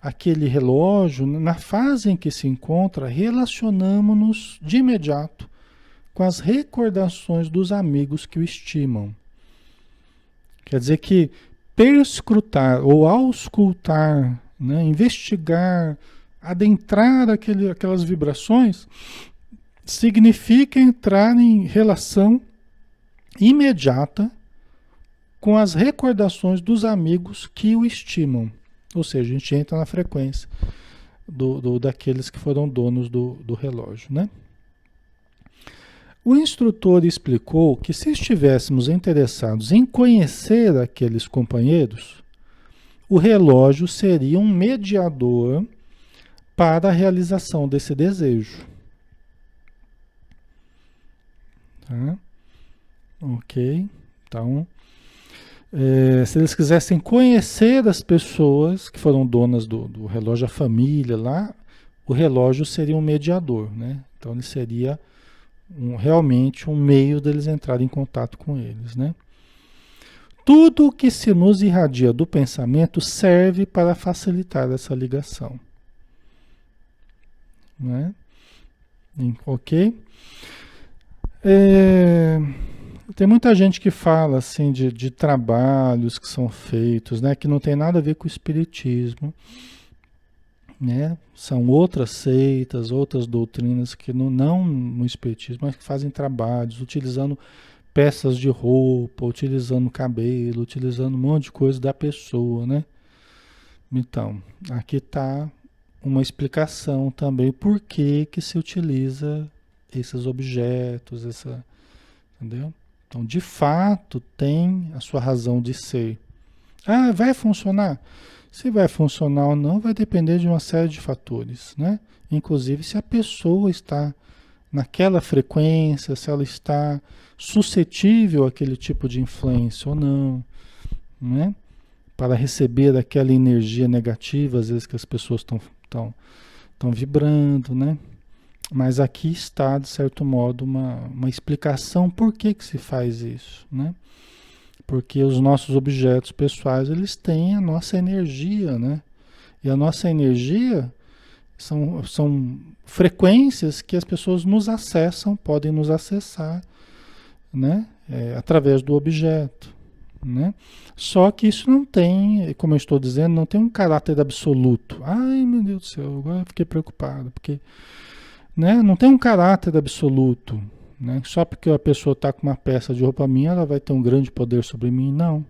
Aquele relógio, na fase em que se encontra, relacionamos-nos de imediato com as recordações dos amigos que o estimam. Quer dizer que perscrutar ou auscultar, né, investigar, adentrar aquelas vibrações, significa entrar em relação imediata com as recordações dos amigos que o estimam. Ou seja, a gente entra na frequência daqueles que foram donos do relógio, né? O instrutor explicou que se estivéssemos interessados em conhecer aqueles companheiros, o relógio seria um mediador para a realização desse desejo. Tá? Ok? Então, se eles quisessem conhecer as pessoas que foram donas do relógio, a família lá, o relógio seria um mediador, né? Então ele seria realmente um meio deles entrarem em contato com eles, né? Tudo que se nos irradia do pensamento serve para facilitar essa ligação, né? Ok? Tem muita gente que fala assim de trabalhos que são feitos, né, que não tem nada a ver com o espiritismo, né? São outras seitas, outras doutrinas que não no espiritismo, mas que fazem trabalhos utilizando peças de roupa, utilizando cabelo, utilizando um monte de coisa da pessoa, né? Então, aqui está uma explicação também por que se utiliza esses objetos, entendeu? Então, de fato, tem a sua razão de ser. Ah, vai funcionar? Se vai funcionar ou não vai depender de uma série de fatores, né? Inclusive se a pessoa está naquela frequência, se ela está suscetível àquele tipo de influência ou não, né? Para receber aquela energia negativa, às vezes que as pessoas estão vibrando, né? Mas aqui está, de certo modo, uma explicação por que se faz isso, né? Porque os nossos objetos pessoais, eles têm a nossa energia, né? E a nossa energia são frequências que as pessoas nos acessam, podem nos acessar, né? Através do objeto, né? Só que isso não tem, como eu estou dizendo, não tem um caráter absoluto. Ai, meu Deus do céu, agora eu fiquei preocupado, porque... Né? Não tem um caráter absoluto, né? Só porque a pessoa está com uma peça de roupa minha, ela vai ter um grande poder sobre mim. Não,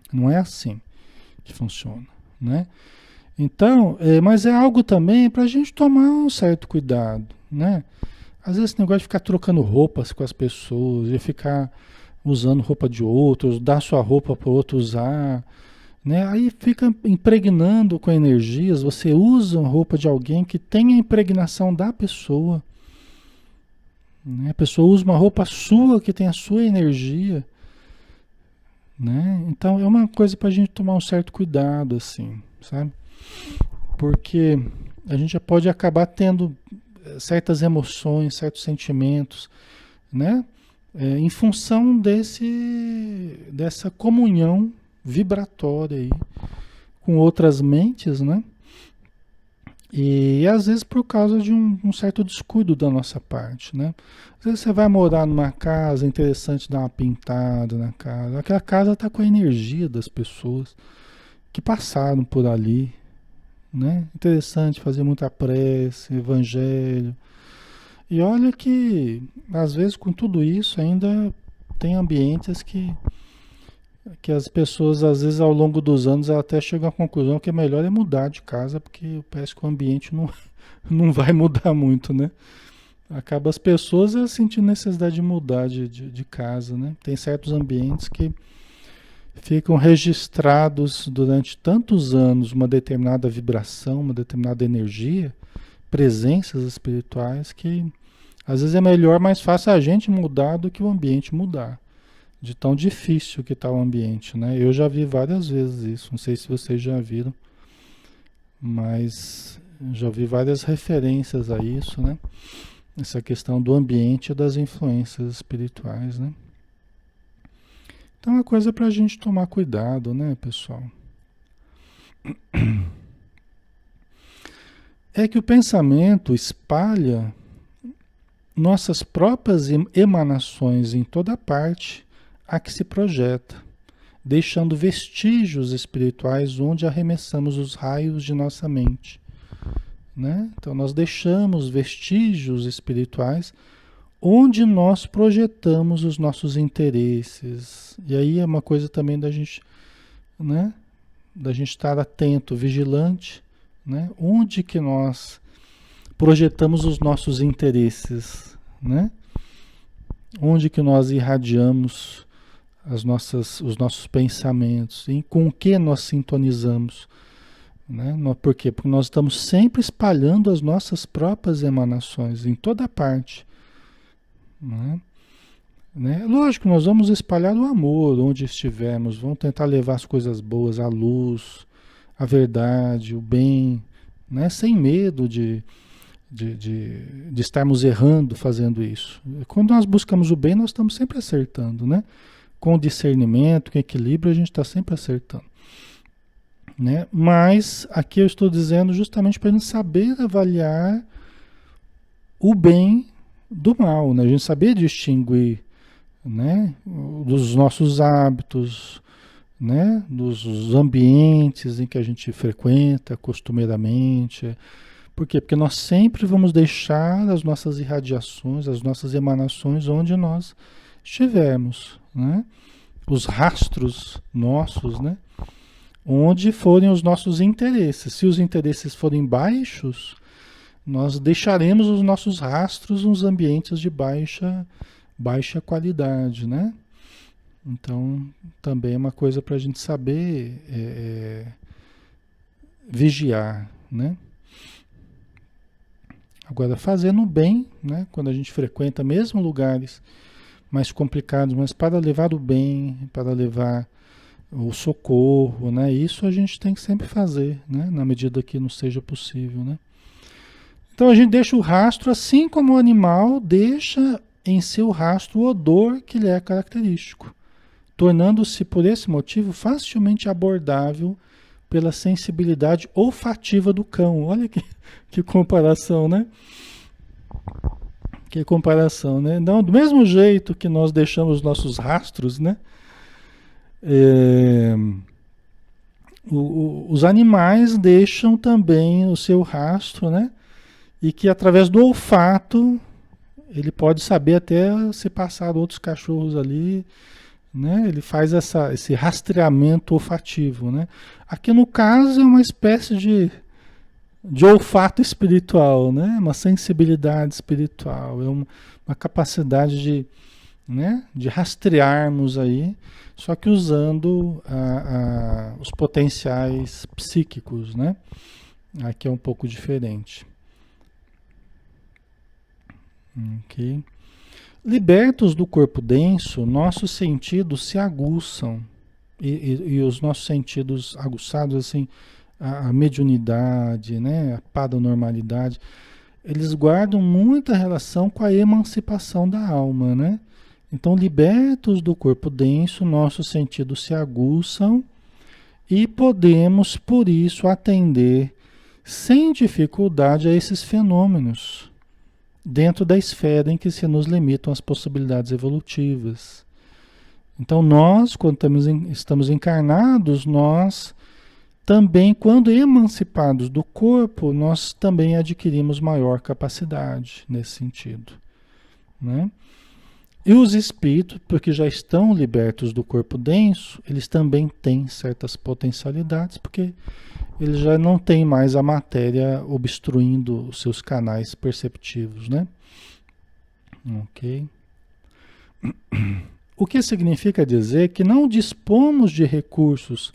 não é assim que funciona, né? Então, mas é algo também para a gente tomar um certo cuidado, né? Às vezes esse negócio de ficar trocando roupas com as pessoas, de ficar usando roupa de outros, dar sua roupa para o outro usar, né? Aí fica impregnando com energias, você usa a roupa de alguém que tem a impregnação da pessoa, né? A pessoa usa uma roupa sua que tem a sua energia, né? Então é uma coisa para a gente tomar um certo cuidado, assim, sabe? Porque a gente já pode acabar tendo certas emoções, certos sentimentos, né? Em função dessa comunhão vibratória aí com outras mentes, né? E às vezes por causa de um certo descuido da nossa parte, né? Às vezes você vai morar numa casa, é interessante dar uma pintada na casa. Aquela casa está com a energia das pessoas que passaram por ali, né? Interessante fazer muita prece, evangelho. E olha que às vezes com tudo isso ainda tem ambientes que as pessoas, às vezes, ao longo dos anos, ela até chegam à conclusão que é melhor é mudar de casa, porque parece que o ambiente não, não vai mudar muito, né? Acaba as pessoas sentindo necessidade de mudar de casa, né? Tem certos ambientes que ficam registrados durante tantos anos uma determinada vibração, uma determinada energia, presenças espirituais, que às vezes é melhor, mais fácil a gente mudar do que o ambiente mudar. De tão difícil que está o ambiente, né? Eu já vi várias vezes isso, não sei se vocês já viram, mas já vi várias referências a isso, né? Essa questão do ambiente e das influências espirituais, né? Então é uma coisa para a gente tomar cuidado, né, pessoal? É que o pensamento espalha nossas próprias emanações em toda parte a que se projeta, deixando vestígios espirituais onde arremessamos os raios de nossa mente, né? Então nós deixamos vestígios espirituais onde nós projetamos os nossos interesses. E aí é uma coisa também da gente, né? Da gente estar atento, vigilante, né? Onde que nós projetamos os nossos interesses, né? Onde que nós irradiamos os nossos pensamentos, e com o que nós sintonizamos, né? Por quê? Porque nós estamos sempre espalhando as nossas próprias emanações em toda parte, né? Lógico, nós vamos espalhar o amor onde estivermos, vamos tentar levar as coisas boas, a luz, a verdade, o bem, né? Sem medo de estarmos errando fazendo isso. Quando nós buscamos o bem, nós estamos sempre acertando, né? Com discernimento, com equilíbrio, a gente está sempre acertando, né? Mas aqui eu estou dizendo justamente para a gente saber avaliar o bem do mal, né? A gente saber distinguir, né? Dos nossos hábitos, né? Dos ambientes em que a gente frequenta costumeiramente. Por quê? Porque nós sempre vamos deixar as nossas irradiações, as nossas emanações onde nós estivermos, né? Os rastros nossos, né? Onde forem os nossos interesses. Se os interesses forem baixos, nós deixaremos os nossos rastros nos ambientes de baixa qualidade, né? Então, também é uma coisa para a gente saber vigiar, né? Agora, fazendo bem, né? Quando a gente frequenta mesmo lugares mais complicados, mas para levar o bem, para levar o socorro, né? Isso a gente tem que sempre fazer, né? Na medida que não seja possível, né? Então a gente deixa o rastro, assim como o animal deixa em seu rastro o odor que lhe é característico, tornando-se por esse motivo facilmente abordável pela sensibilidade olfativa do cão. Olha que comparação, né? Que comparação, né? Então, do mesmo jeito que nós deixamos nossos rastros, né? Os animais deixam também o seu rastro, né? E que através do olfato ele pode saber até se passar outros cachorros ali, né? Ele faz esse rastreamento olfativo, né? Aqui no caso é uma espécie de olfato espiritual, né? Uma sensibilidade espiritual, é uma capacidade né? De rastrearmos aí, só que usando os potenciais psíquicos, né? Aqui é um pouco diferente. Ok. Libertos do corpo denso, nossos sentidos se aguçam e os nossos sentidos aguçados, assim, a mediunidade, né, a paranormalidade, eles guardam muita relação com a emancipação da alma, né? Então, libertos do corpo denso, nossos sentidos se aguçam e podemos, por isso, atender sem dificuldade a esses fenômenos, dentro da esfera em que se nos limitam as possibilidades evolutivas. Então, nós, quando estamos encarnados, nós também, quando emancipados do corpo, nós também adquirimos maior capacidade nesse sentido, né? E os espíritos, porque já estão libertos do corpo denso, eles também têm certas potencialidades, porque eles já não têm mais a matéria obstruindo os seus canais perceptivos, né? Ok. O que significa dizer que não dispomos de recursos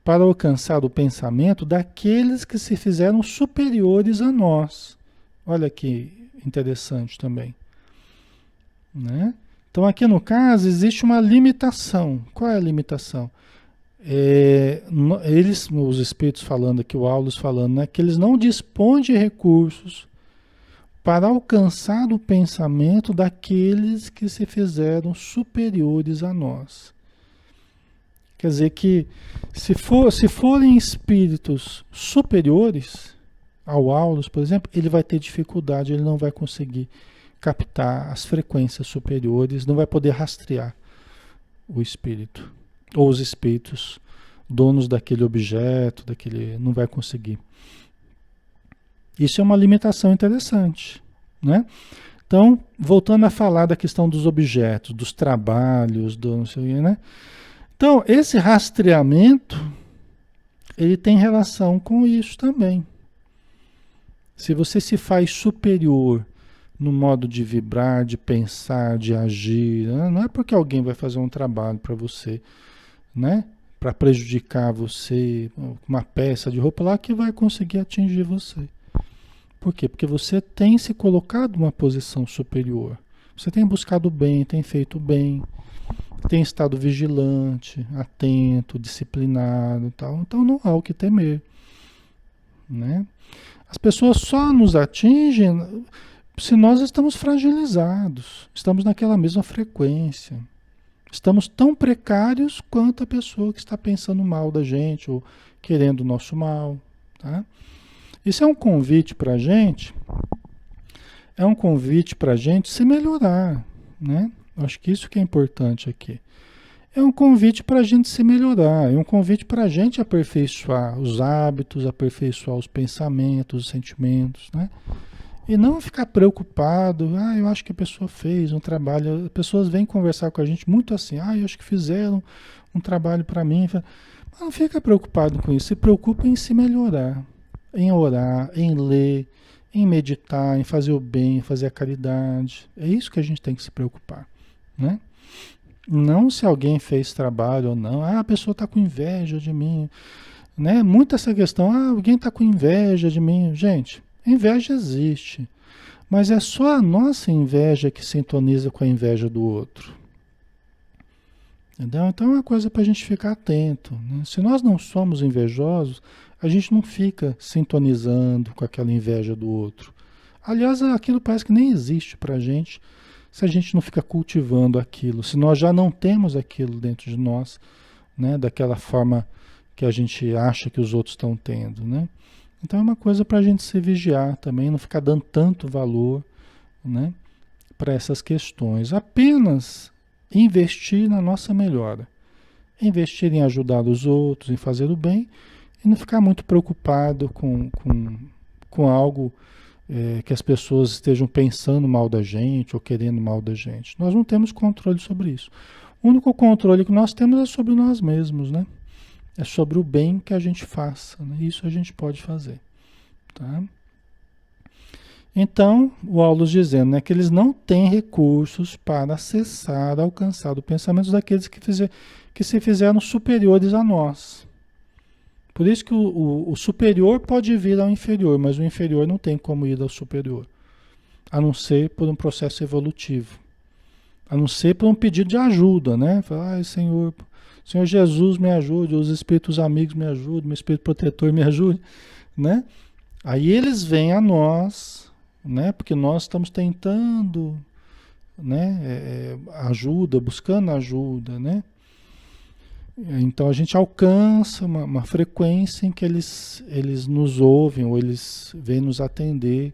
para alcançar o pensamento daqueles que se fizeram superiores a nós. Olha que interessante também, né? Então aqui no caso existe uma limitação. Qual é a limitação? Os espíritos falando aqui, o Aulus falando, né, que eles não dispõem de recursos para alcançar o pensamento daqueles que se fizeram superiores a nós. Quer dizer que se forem espíritos superiores ao Aulus, por exemplo, ele vai ter dificuldade, ele não vai conseguir captar as frequências superiores, não vai poder rastrear o espírito, ou os espíritos donos daquele objeto, não vai conseguir. Isso é uma limitação interessante, né? Então, voltando a falar da questão dos objetos, dos trabalhos, não sei, né? Então, esse rastreamento, ele tem relação com isso também. Se você se faz superior no modo de vibrar, de pensar, de agir, né? Não é porque alguém vai fazer um trabalho para você, né? Para prejudicar você, uma peça de roupa lá que vai conseguir atingir você. Por quê? Porque você tem se colocado numa posição superior. Você tem buscado o bem, tem feito o bem, tem estado vigilante, atento, disciplinado e tal. Então não há o que temer, né? As pessoas só nos atingem se nós estamos fragilizados, estamos naquela mesma frequência. Estamos tão precários quanto a pessoa que está pensando mal da gente ou querendo o nosso mal, tá? Isso é um convite para a gente, se melhorar, né? Acho que isso que é importante aqui. É um convite para a gente se melhorar, é um convite para a gente aperfeiçoar os hábitos, aperfeiçoar os pensamentos, os sentimentos, né? E não ficar preocupado, eu acho que a pessoa fez um trabalho, as pessoas vêm conversar com a gente muito assim, eu acho que fizeram um trabalho para mim. Mas não fica preocupado com isso, se preocupa em se melhorar, em orar, em ler, em meditar, em fazer o bem, em fazer a caridade. É isso que a gente tem que se preocupar, né? Não se alguém fez trabalho ou não, a pessoa está com inveja de mim, né? Muito essa questão, alguém está com inveja de mim. Gente, inveja existe, mas é só a nossa inveja que sintoniza com a inveja do outro. Entendeu? Então é uma coisa para a gente ficar atento, né? Se nós não somos invejosos, a gente não fica sintonizando com aquela inveja do outro. Aliás, aquilo parece que nem existe para a gente se a gente não fica cultivando aquilo, se nós já não temos aquilo dentro de nós, né? Daquela forma que a gente acha que os outros estão tendo, né? Então é uma coisa para a gente se vigiar também, não ficar dando tanto valor, né, para essas questões. Apenas investir na nossa melhora. Investir em ajudar os outros, em fazer o bem, e não ficar muito preocupado com algo que as pessoas estejam pensando mal da gente ou querendo mal da gente. Nós não temos controle sobre isso. O único controle que nós temos é sobre nós mesmos, né? É sobre o bem que a gente faça, né? Isso a gente pode fazer, tá? Então, o Aulus dizendo, né, que eles não têm recursos para acessar, alcançar o pensamento daqueles que se fizeram superiores a nós. Por isso que o superior pode vir ao inferior, mas o inferior não tem como ir ao superior, a não ser por um processo evolutivo, a não ser por um pedido de ajuda, né? Falar, Senhor Jesus me ajude, os espíritos amigos me ajudem, meu espírito protetor me ajude, né? Aí eles vêm a nós né? Porque nós estamos tentando, né? Ajuda, buscando ajuda, né? Então a gente alcança uma frequência em que eles nos ouvem ou eles vêm nos atender,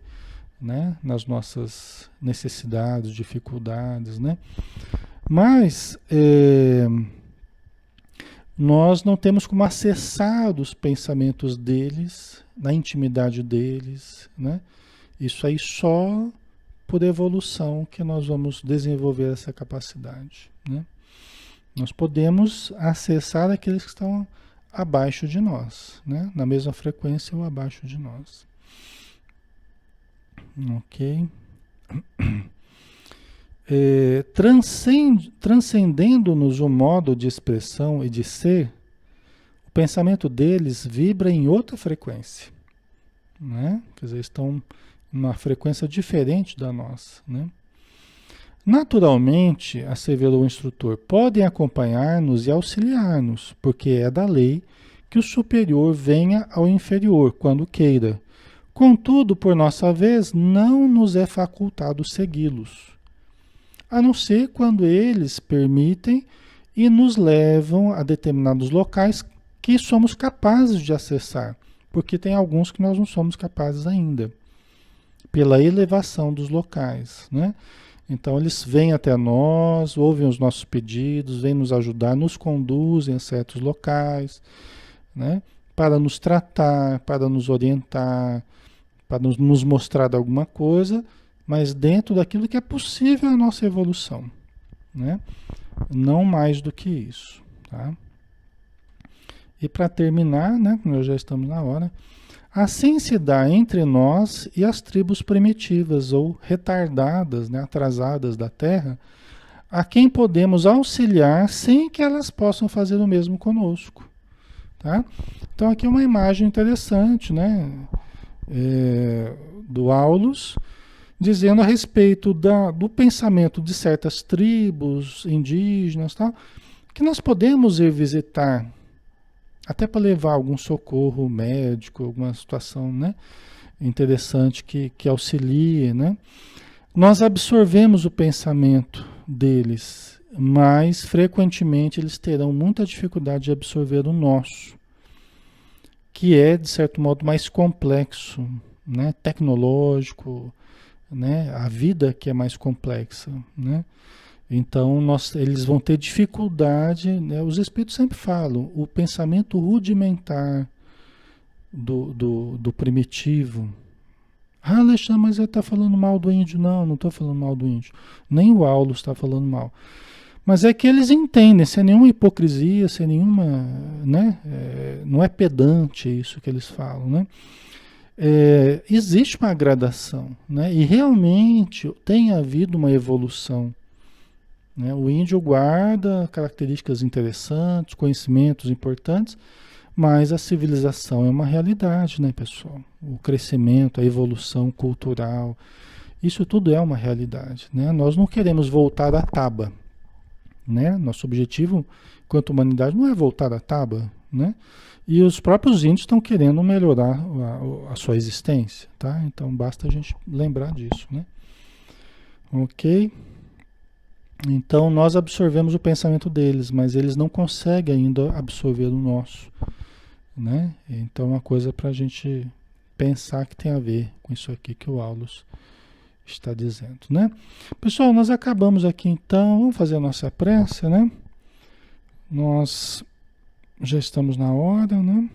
né? Nas nossas necessidades, dificuldades, né? Mas nós não temos como acessar os pensamentos deles, na intimidade deles, né? Isso aí só por evolução que nós vamos desenvolver essa capacidade, né? Nós podemos acessar aqueles que estão abaixo de nós, né? Na mesma frequência ou abaixo de nós. Ok? Transcendendo-nos o modo de expressão e de ser, o pensamento deles vibra em outra frequência, né? Quer dizer, estão em uma frequência diferente da nossa, né? Naturalmente, asseverou o instrutor, podem acompanhar-nos e auxiliar-nos, porque é da lei que o superior venha ao inferior, quando queira. Contudo, por nossa vez, não nos é facultado segui-los, a não ser quando eles permitem e nos levam a determinados locais que somos capazes de acessar, porque tem alguns que nós não somos capazes ainda, pela elevação dos locais, né? Então eles vêm até nós, ouvem os nossos pedidos, vêm nos ajudar, nos conduzem a certos locais, né? Para nos tratar, para nos orientar, para nos mostrar alguma coisa, mas dentro daquilo que é possível a nossa evolução, né? Não mais do que isso, tá? E para terminar, né? Nós já estamos na hora. Assim se dá entre nós e as tribos primitivas ou retardadas, né, atrasadas da Terra, a quem podemos auxiliar sem que elas possam fazer o mesmo conosco. Tá? Então aqui é uma imagem interessante, né, do Aulus, dizendo a respeito do pensamento de certas tribos indígenas, tal, que nós podemos ir visitar, até para levar algum socorro médico, alguma situação, né, interessante que auxilie, né? Nós absorvemos o pensamento deles, mas frequentemente eles terão muita dificuldade de absorver o nosso, que é, de certo modo, mais complexo, né? Tecnológico, né? A vida que é mais complexa, né? Então, eles vão ter dificuldade, né? Os espíritos sempre falam, o pensamento rudimentar do primitivo. Ah, Alexandre, mas ele está falando mal do índio. Não, não estou falando mal do índio. Nem o Aulus está falando mal. Mas é que eles entendem, sem nenhuma hipocrisia, sem nenhuma, né? Não é pedante isso que eles falam, né? Existe uma gradação, né? E realmente tem havido uma evolução, né? O índio guarda características interessantes, conhecimentos importantes, mas a civilização é uma realidade, né, pessoal? O crescimento, a evolução cultural, isso tudo é uma realidade, né? Nós não queremos voltar à taba, né? Nosso objetivo, enquanto humanidade, não é voltar à taba, né? E os próprios índios estão querendo melhorar a sua existência, tá? Então basta a gente lembrar disso, né? Ok? Então nós absorvemos o pensamento deles, mas eles não conseguem ainda absorver o nosso, né? Então é uma coisa para a gente pensar que tem a ver com isso aqui que o Aulus está dizendo, né? Pessoal, nós acabamos aqui então, vamos fazer a nossa prece, né? Nós já estamos na hora, né?